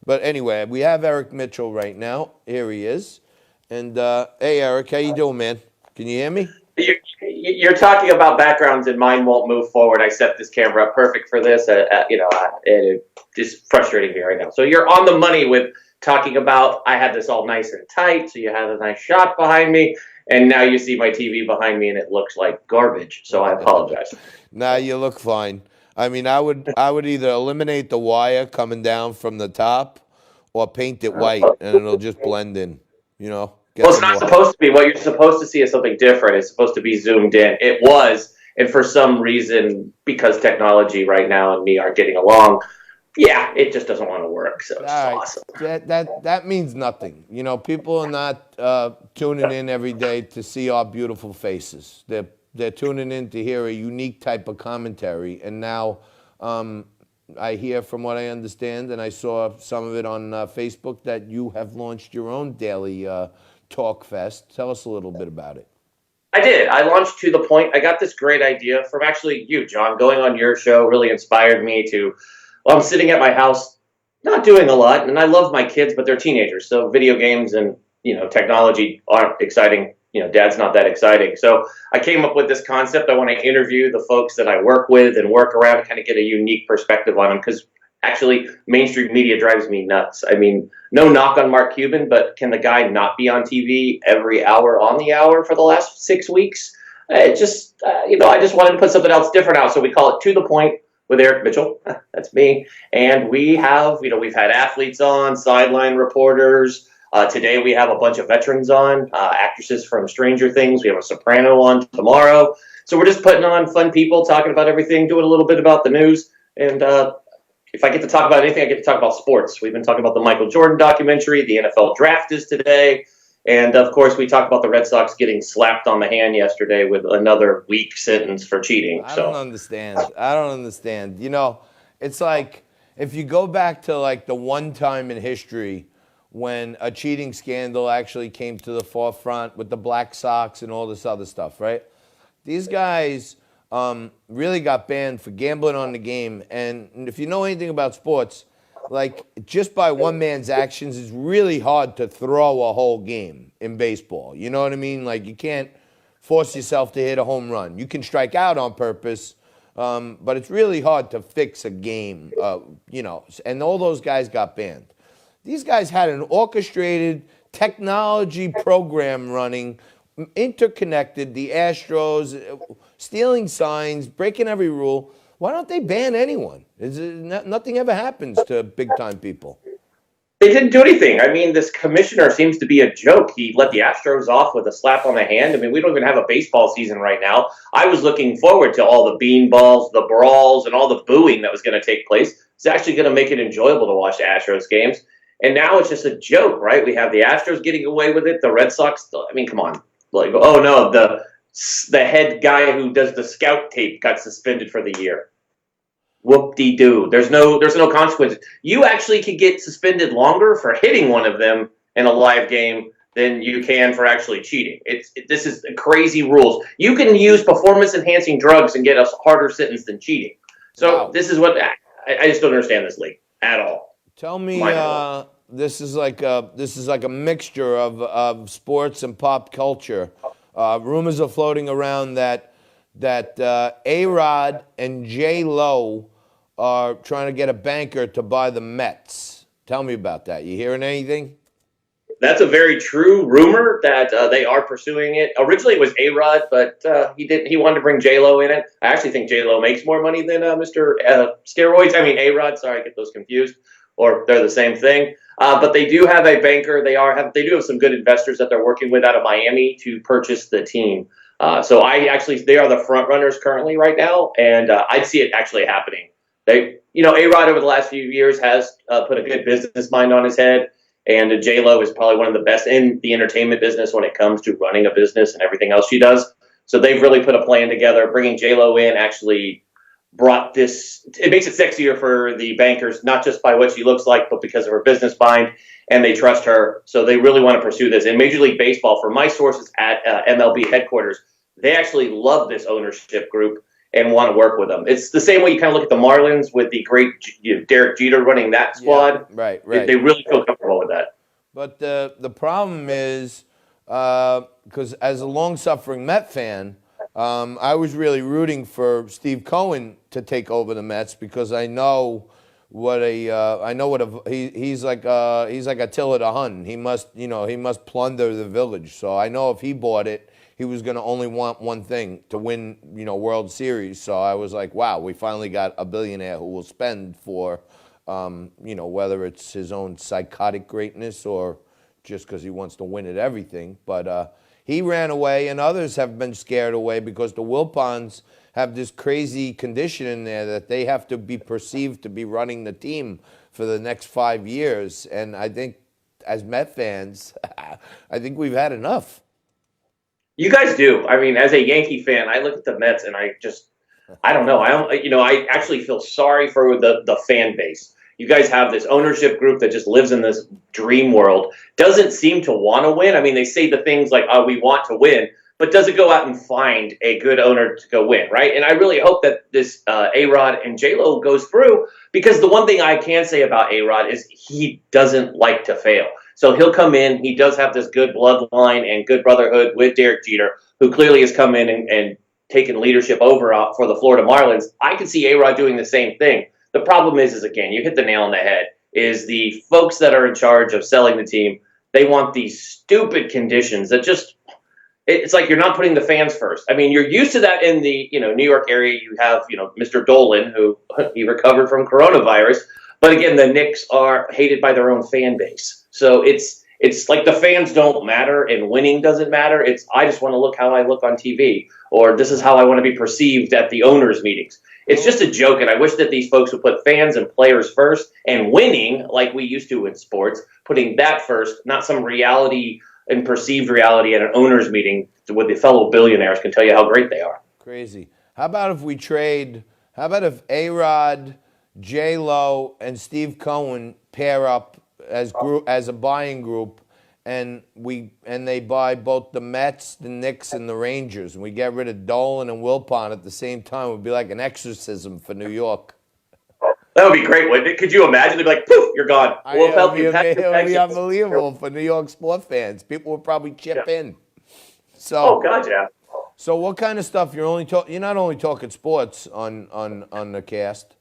But anyway, we have Eric Mitchell right now. Here he is. And hey, Eric, how you doing, man? Can you hear me? You're talking about backgrounds and mine won't move forward. I set this camera up perfect for this. It's just frustrating me right now. So you're on the money with talking about I had this all nice and tight, so you had a nice shot behind me, and now you see my TV behind me and it looks like garbage. So I apologize. Nah, you look fine. I mean, I would either eliminate the wire coming down from the top, or paint it white, and it'll just blend in. Get Well, it's some not more. supposed to be. What you're supposed to see is something different. It's supposed to be zoomed in. It was, and for some reason, because technology right now and me aren't getting along, yeah, it just doesn't want to work. So All it's right, awesome. that means nothing. People are not tuning in every day to see our beautiful faces. They're tuning in to hear a unique type of commentary. And now, I hear, from what I understand, and I saw some of it on Facebook, that you have launched your own daily talk fest. Tell us a little bit about it. I did. I launched To the Point. I got this great idea from actually you, John. Going on your show really inspired me to. Well, I'm sitting at my house, not doing a lot, and I love my kids, but they're teenagers, so video games and technology aren't exciting. Dad's not that exciting. So I came up with this concept. I want to interview the folks that I work with and work around and kind of get a unique perspective on them because actually mainstream media drives me nuts. I mean, no knock on Mark Cuban, but can the guy not be on TV every hour on the hour for the last 6 weeks? I just wanted to put something else different out. So we call it To the Point with Eric Mitchell. That's me. And we have, we've had athletes on, sideline reporters. Today we have a bunch of veterans on, actresses from Stranger Things. We have a soprano on tomorrow. So we're just putting on fun people, talking about everything, doing a little bit about the news. And if I get to talk about anything, I get to talk about sports. We've been talking about the Michael Jordan documentary. The NFL draft is today. And, of course, we talked about the Red Sox getting slapped on the hand yesterday with another weak sentence for cheating. I don't understand. I don't understand. It's like if you go back to like the one time in history when a cheating scandal actually came to the forefront with the Black Sox and all this other stuff, right? These guys really got banned for gambling on the game. And if you know anything about sports, like just by one man's actions, it's really hard to throw a whole game in baseball. You know what I mean? Like you can't force yourself to hit a home run. You can strike out on purpose, but it's really hard to fix a game. And all those guys got banned. These guys had an orchestrated technology program running, interconnected. The Astros stealing signs, breaking every rule. Why don't they ban anyone? Nothing ever happens to big-time people. They didn't do anything. I mean, this commissioner seems to be a joke. He let the Astros off with a slap on the hand. I mean, we don't even have a baseball season right now. I was looking forward to all the beanballs, the brawls, and all the booing that was going to take place. It's actually going to make it enjoyable to watch the Astros games. And now it's just a joke, right? We have the Astros getting away with it. The Red Sox, I mean, come on. Like, oh, no, the head guy who does the scout tape got suspended for the year. Whoop-de-doo. There's no consequences. You actually could get suspended longer for hitting one of them in a live game than you can for actually cheating. This is crazy rules. You can use performance-enhancing drugs and get a harder sentence than cheating. So wow. This is what I just don't understand this league at all. Tell me, this is like a mixture of sports and pop culture. Rumors are floating around that A-Rod and J-Lo are trying to get a banker to buy the Mets. Tell me about that. You hearing anything? That's a very true rumor that they are pursuing it. Originally, it was A-Rod, but he wanted to bring J-Lo in it. I actually think J-Lo makes more money than Mr. Steroids. I mean, A-Rod. Sorry, I get those confused. Or they're the same thing. But they do have a banker. They do have some good investors that they're working with out of Miami to purchase the team. So they are the front runners currently right now, and I'd see it actually happening. A-Rod over the last few years has put a good business mind on his head, and J-Lo is probably one of the best in the entertainment business when it comes to running a business and everything else she does. So they've really put a plan together. Bringing J-Lo in actually brought this. It makes it sexier for the bankers, not just by what she looks like, but because of her business mind, and they trust her. So they really want to pursue this. And Major League Baseball, from my sources at MLB headquarters, they actually love this ownership group. and want to work with them. It's the same way you kind of look at the Marlins with the great Derek Jeter running that squad. Yeah, right. They really feel comfortable with that. But the problem is, because as a long-suffering Met fan, I was really rooting for Steve Cohen to take over the Mets because I know what he's like Attila the Hun. He must plunder the village. So I know if he bought it, he was going to only want one thing, to win, World Series. So I was like, wow, we finally got a billionaire who will spend for, whether it's his own psychotic greatness or just because he wants to win at everything. But he ran away, and others have been scared away because the Wilpons have this crazy condition in there that they have to be perceived to be running the team for the next 5 years. And I think, as Met fans, I think we've had enough. You guys do. I mean, as a Yankee fan, I look at the Mets and I don't know. I actually feel sorry for the fan base. You guys have this ownership group that just lives in this dream world, doesn't seem to want to win. I mean, they say the things like, oh, we want to win, but doesn't go out and find a good owner to go win, right? And I really hope that this A-Rod and J-Lo goes through, because the one thing I can say about A-Rod is he doesn't like to fail. So he'll come in. He does have this good bloodline and good brotherhood with Derek Jeter, who clearly has come in and taken leadership over for the Florida Marlins. I can see A-Rod doing the same thing. The problem is again, you hit the nail on the head, is the folks that are in charge of selling the team, they want these stupid conditions that just, it's like you're not putting the fans first. I mean, you're used to that in the New York area. You have Mr. Dolan, who he recovered from coronavirus, but again, the Knicks are hated by their own fan base. So it's like the fans don't matter and winning doesn't matter. I just want to look how I look on TV, or this is how I want to be perceived at the owners' meetings. It's just a joke, and I wish that these folks would put fans and players first, and winning like we used to in sports, putting that first, not some reality and perceived reality at an owners' meeting with the fellow billionaires can tell you how great they are. Crazy. How about if A-Rod, J-Lo, and Steve Cohen pair up as a buying group, and they buy both the Mets, the Knicks, and the Rangers, and we get rid of Dolan and Wilpon at the same time? It would be like an exorcism for New York. That would be great, wouldn't it? Could you imagine? They'd be like, poof, you're gone. We'll help you. It would be unbelievable for New York sports fans. People would probably chip in. So, oh God, yeah. So what kind of stuff you're not only talking sports on the cast?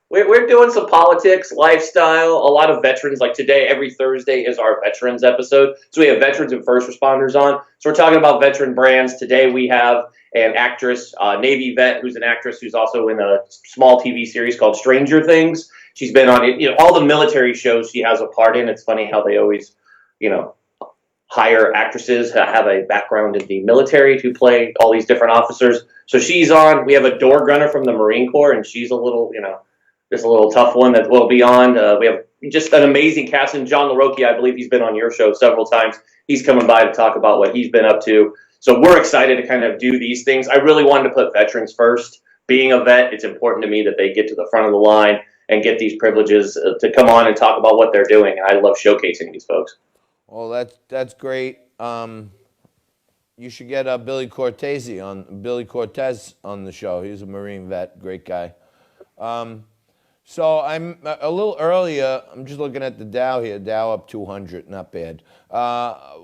We're doing some politics, lifestyle, a lot of veterans. Like today, every Thursday is our veterans episode. So we have veterans and first responders on. So we're talking about veteran brands. Today we have an actress, Navy vet, who's an actress who's also in a small TV series called Stranger Things. She's been on all the military shows she has a part in. It's funny how they always, hire actresses that have a background in the military to play all these different officers. So she's on. We have a door gunner from the Marine Corps, and she's a little, just a little tough one that will be on. We have just an amazing cast. And John LaRocchia, I believe he's been on your show several times. He's coming by to talk about what he's been up to. So we're excited to kind of do these things. I really wanted to put veterans first. Being a vet, it's important to me that they get to the front of the line and get these privileges to come on and talk about what they're doing. And I love showcasing these folks. Well, that's great. You should get Billy Cortez on the show. He's a Marine vet, great guy. So I'm a little earlier. I'm just looking at the Dow here. Dow up 200, not bad. A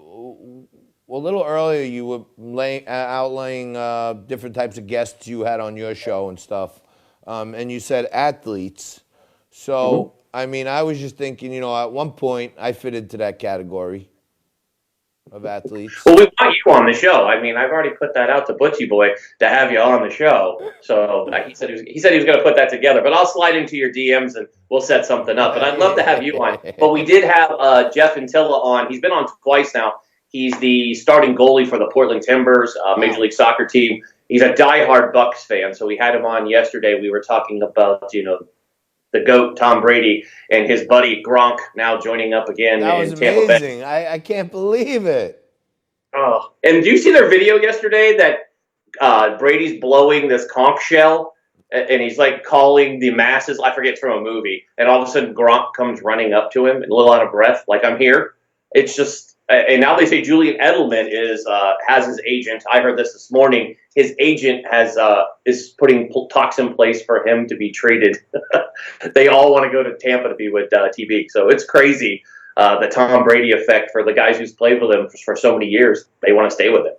little earlier, you were outlaying different types of guests you had on your show and stuff, and you said athletes. So, I mean, I was just thinking, at one point, I fit into that category of athletes. Well, we want you on the show. I mean, I've already put that out to Butchie Boy to have you on the show. So he said he was going to put that together. But I'll slide into your DMs and we'll set something up. But I'd love to have you on. But we did have Jeff Antilla on. He's been on twice now. He's the starting goalie for the Portland Timbers, Major League Soccer team. He's a diehard Bucks fan. So we had him on yesterday. We were talking about, the GOAT, Tom Brady, and his buddy Gronk now joining up again that was in Tampa Bay. amazing. I can't believe it. Oh, and do you see their video yesterday that Brady's blowing this conch shell, and he's like calling the masses? I forget, it's from a movie. And all of a sudden Gronk comes running up to him and a little out of breath, like, I'm here. It's just, and now they say Julian Edelman has his agent. I heard this morning. His agent is putting talks in place for him to be traded. They all want to go to Tampa to be with TB. So it's crazy, the Tom Brady effect for the guys who's played with him for so many years. They want to stay with him.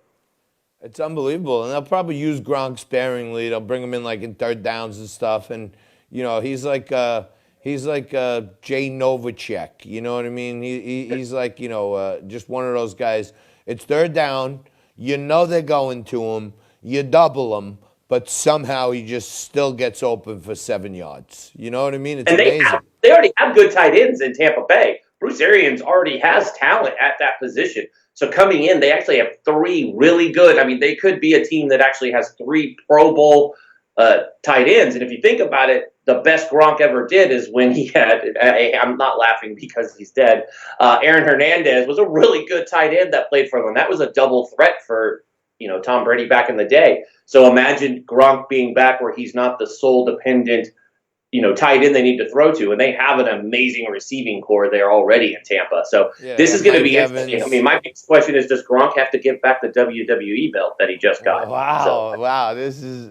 It's unbelievable, and they'll probably use Gronk sparingly. They'll bring him in like in third downs and stuff, and he's like Jay Novacek. You know what I mean? He's like just one of those guys. It's third down. They're going to him. You double him, but somehow he just still gets open for 7 yards. You know what I mean? It's amazing. They already have good tight ends in Tampa Bay. Bruce Arians already has talent at that position. So coming in, they actually have 3 really good. I mean, they could be a team that actually has 3 Pro Bowl tight ends. And if you think about it, the best Gronk ever did is when he had, I'm not laughing because he's dead, Aaron Hernandez was a really good tight end that played for them. That was a double threat for, Tom Brady back in the day. So imagine Gronk being back where he's not the sole dependent tight end they need to throw to, and they have an amazing receiving core there already in Tampa. So this is going to be interesting. I mean, my biggest question is, does Gronk have to give back the WWE belt that he just got? Wow. This is,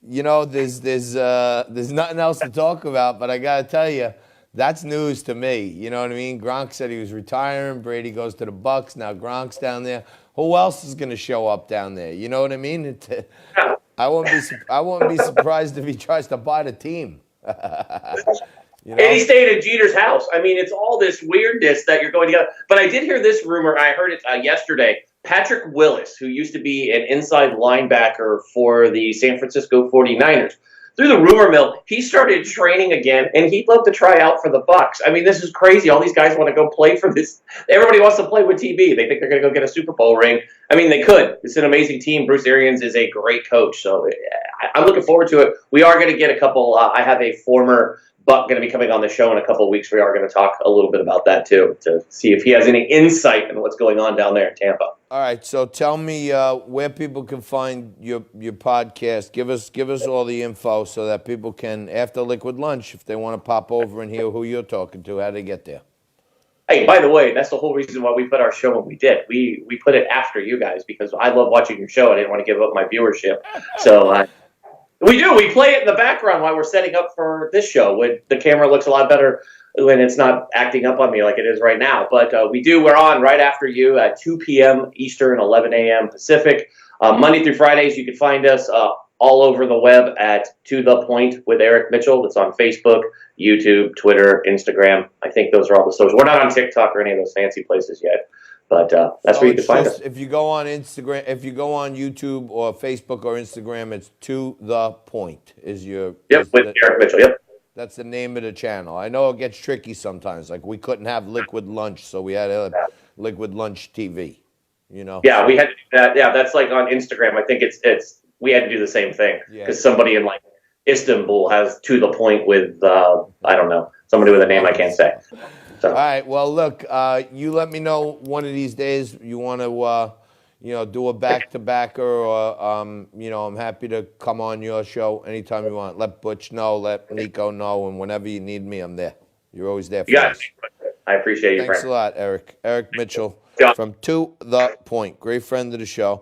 there's nothing else to talk about, but I got to tell you, that's news to me. You know what I mean? Gronk said he was retiring. Brady goes to the Bucs. Now Gronk's down there. Who else is going to show up down there? You know what I mean? I won't be surprised if he tries to buy the team. And he stayed at Jeter's house. I mean, it's all this weirdness that you're going together. But I did hear this rumor. I heard it yesterday. Patrick Willis, who used to be an inside linebacker for the San Francisco 49ers, through the rumor mill, he started training again, and he'd love to try out for the Bucs. I mean, this is crazy. All these guys want to go play for this. Everybody wants to play with TB. They think they're going to go get a Super Bowl ring. I mean, they could. It's an amazing team. Bruce Arians is a great coach, so I'm looking forward to it. We are going to get a couple. I have a former Buck going to be coming on the show in a couple of weeks. We are going to talk a little bit about that too, to see if he has any insight into what's going on down there in Tampa. All right, so tell me where people can find your podcast. Give us all the info so that people can, after Liquid Lunch, if they want to pop over and hear who you're talking to, how do they get there? Hey, by the way, that's the whole reason why we put our show when we did. We put it after you guys because I love watching your show. I didn't want to give up my viewership. So we do. We play it in the background while we're setting up for this show. When the camera looks a lot better when it's not acting up on me like it is right now. But we're on right after you at 2 p.m. Eastern, 11 a.m. Pacific. Monday through Fridays, you can find us all over the web at To The Point with Eric Mitchell. It's on Facebook, YouTube, Twitter, Instagram. I think those are all the social. We're not on TikTok or any of those fancy places yet. But that's where you can find us. If you go on Instagram, if you go on YouTube or Facebook or Instagram, it's To The Point is your. Yep, with Eric Mitchell. Yep. That's the name of the channel. I know it gets tricky sometimes. Like we couldn't have Liquid Lunch, so we had Liquid Lunch TV. Yeah, we had to do that. Yeah, that's like on Instagram. I think it's we had to do the same thing because somebody in like Istanbul has To The Point with I don't know, somebody with a name I can't say. So. All right. Well, look, you let me know one of these days you want to, do a back-to-backer, or I'm happy to come on your show anytime you want. Let Butch know, let Nico know, and whenever you need me, I'm there. You're always there for us. I appreciate you. Thanks a lot, Eric. Eric Mitchell from To The Point, great friend of the show.